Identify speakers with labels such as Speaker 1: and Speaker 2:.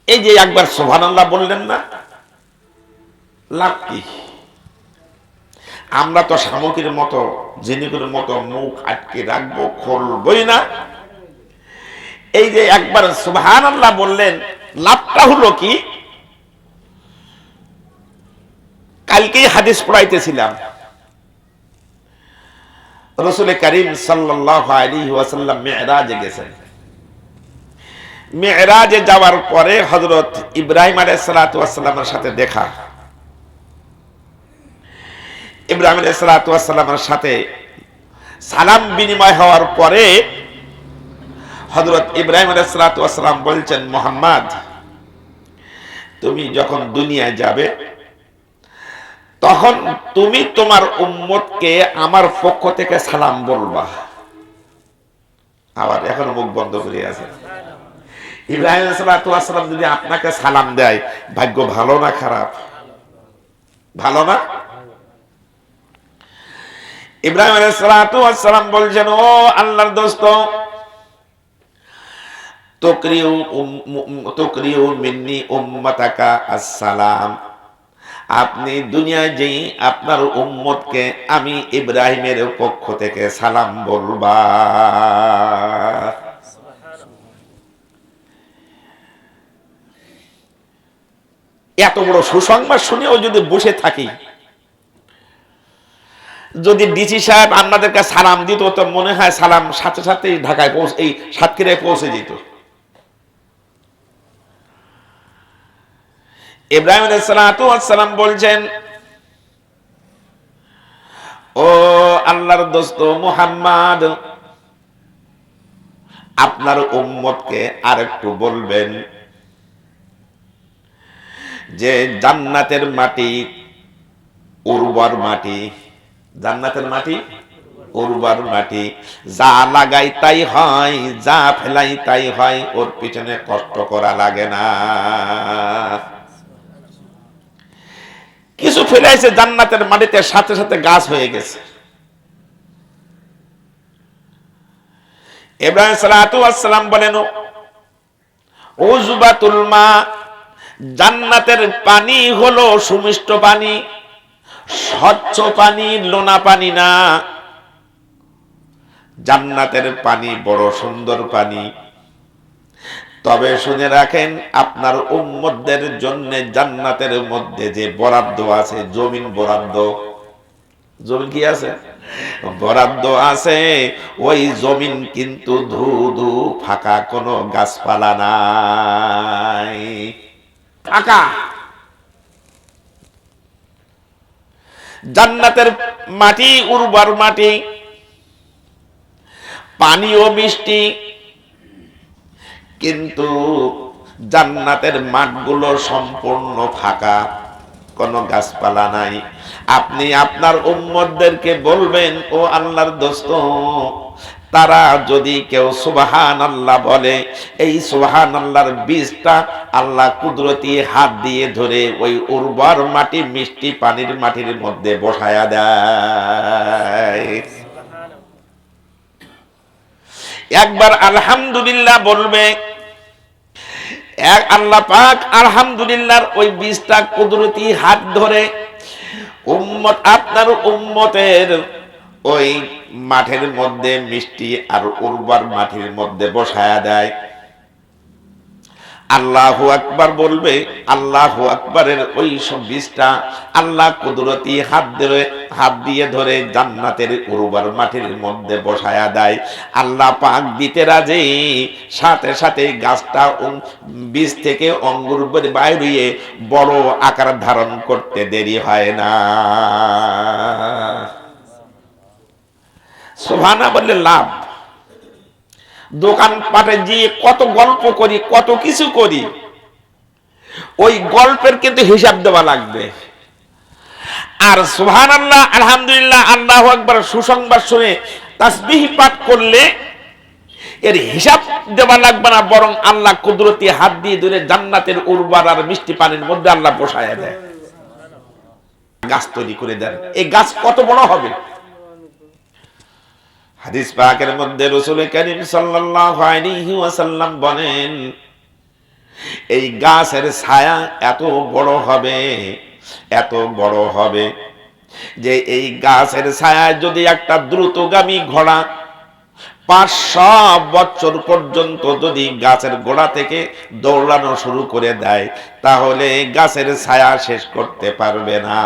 Speaker 1: এই যে একবার সুবহানাল্লাহ বললেন না, লাভ কি? আমরা তো শামুকের মতো, জিনিকের মতো মুখ আটকে রাখবো, খুলবই না। এই যে একবার সুবহানাল্লাহ বললেন, লাভটা হলো কি? কালকেই হাদিস পড়াইতেছিলাম, রাসূল করিম সাল্লাল্লাহু আলাইহি ওয়াসাল্লাম মিরাজে গেছেন। মিরাজে যাওয়ার পরে হযরত ইব্রাহিম আলাইহিস সালাতু ওয়াস সালামের সাথে দেখা। ইব্রাহিম আলাইহিস সালাতু ওয়াস সালামের সাথে সালাম বিনিময় হওয়ার পরে হযরত ইব্রাহিম আলাইহিস সালাতু ওয়াস সালাম বলছেন, মুহাম্মদ, তুমি যখন দুনিয়ায় যাবে তখন তুমি তোমার উম্মতকে আমার পক্ষ থেকে সালাম বলবা। আবার এখন মুখ বন্ধ করে আছে। ইব্রাহিম আলাইহিস সালাতু ওয়াস সালাম যদি আপনাকে সালাম দেয়, ভাগ্য ভালো না খারাপ? ভালো না? ইব্রাহিম আলাইহিস সালাতু ওয়াস সালাম বলছেন, ও আল্লাহর দোস্ত, তুকরিউ মিন্নি উম্মাতাকা আসসালাম। আপনি দুনিয়ায় যেই আপনার উম্মতকে আমি ইব্রাহিমের পক্ষ থেকে সালাম বলবা। এত বড় সুসংবাদ শুনেও যদি বসে থাকি, যদি ডিসি সাহেব আমাদেরকে সালাম দিত তো মনে হয় সালাম সাথে সাথেই ঢাকায় এই সাতক্ষীরায় পৌঁছে যেত। ইব্রাহিম আলাইহিস সালাতু ওয়াস সালাম বলছেন, ও আল্লাহর দোস্ত মুহাম্মদ, আপনার উম্মতকে আরেকটু বলবেন যে জান্নাতের মাটি উর্বর মাটি, জান্নাতের মাটি উর্বর মাটি, যা লাগাই তাই হয়, যা ফেলাই তাই হয়, ওর পিছনে কষ্ট করা লাগে না। কিছু ফেলাইছে জান্নাতের মাটিতে, সাথে সাথে গাছ হয়ে গেছে। ইব্রাহিম সালাতু ওয়াস সালাম বলেন, উজবাতুল মা, জান্নাতের পানি হলো সুমিষ্ট পানি, স্বচ্ছ পানি, লোনা পানি না। জান্নাতের পানি বড় সুন্দর পানি। তবে শুনে রাখেন, আপনার উম্মতদের জন্য জান্নাতের মধ্যে যে বরাদ্দ আছে, জমিন বরাদ্দ, জমিন কি আছে? বরাদ্দ আছে। ওই জমিন কিন্তু ধুধু ফাঁকা, কোনো গাছপালা নাই, ফাঁকা। জান্নাতের মাটি উর্বর মাটি, পানিও মিষ্টি, কিন্তু জান্নাতের মাঠগুলো সম্পূর্ণ ফাঁকা, কোনো গাছপালা নাই। আপনি আপনার উম্মতদেরকে বলবেন, ও আল্লাহর দোস্ত, তারা যদি কেউ সুবহানাল্লাহ বলে, এই সুবহানাল্লাহর বীজটা আল্লাহ কুদরতি হাত দিয়ে ধরে ওই উর্বর মাটি, মিষ্টি পানির মাটির মধ্যে বসায়া দেয়। একবার আলহামদুলিল্লাহ বলবে, আল্লাহ পাক আলহামদুলিল্লাহর ওই বীজটা কুদরতি হাত ধরে উম্মত, আপনার উম্মতের ওই মাঠের মধ্যে, মিষ্টি আর উর্বর মাটির মধ্যে বসায়া দেয়। আল্লাহু আকবার বলবে, আল্লাহু আকবারের ওই সব বীজটা আল্লাহ কুদরতি হাত দিয়ে ধরে জান্নাতের উর্বর মাটির মধ্যে বসায়া দেয়। আল্লাহ পাক দিতে রাজি, সাথে সাথে গাছটা বীজ থেকে অঙ্কুর বাইর হয়ে বড় আকার ধারণ করতে দেরি হয় না। সুবহানাল্লাহ বললে লাভ। দোকানপাটে গিয়ে কত গল্প করি, কত কিছু করি, ওই গল্পের কিন্তু হিসাব দেওয়া লাগবে। আর সুবহানাল্লাহ, আলহামদুলিল্লাহ, আল্লাহু আকবার সুসংবাদ শুনে তাসবিহ পাঠ করলে এর হিসাব দেওয়া লাগবে না, বরং আল্লাহ কুদরতি হাত দিয়ে ধরে জান্নাতের উর্বর আর মিষ্টি পানির মধ্যে আল্লাহ বসায়া দেয়, গাছ তৈরি করে দেন। এই গাছ কত বড় হবে? হাদিস পাকের মধ্যে রাসূল করিম সাল্লাল্লাহু আলাইহি ওয়াসাল্লাম বলেন, এই গাছের ছায়া এত বড় হবে, এত বড় হবে যে এই গাছের ছায়ায় যদি একটা দ্রুতগামী ঘোড়া 500 বছর পর্যন্ত যদি গাছের গোড়া থেকে দৌড়ানো শুরু করে দেয়, তাহলে গাছের ছায়া শেষ করতে পারবে না।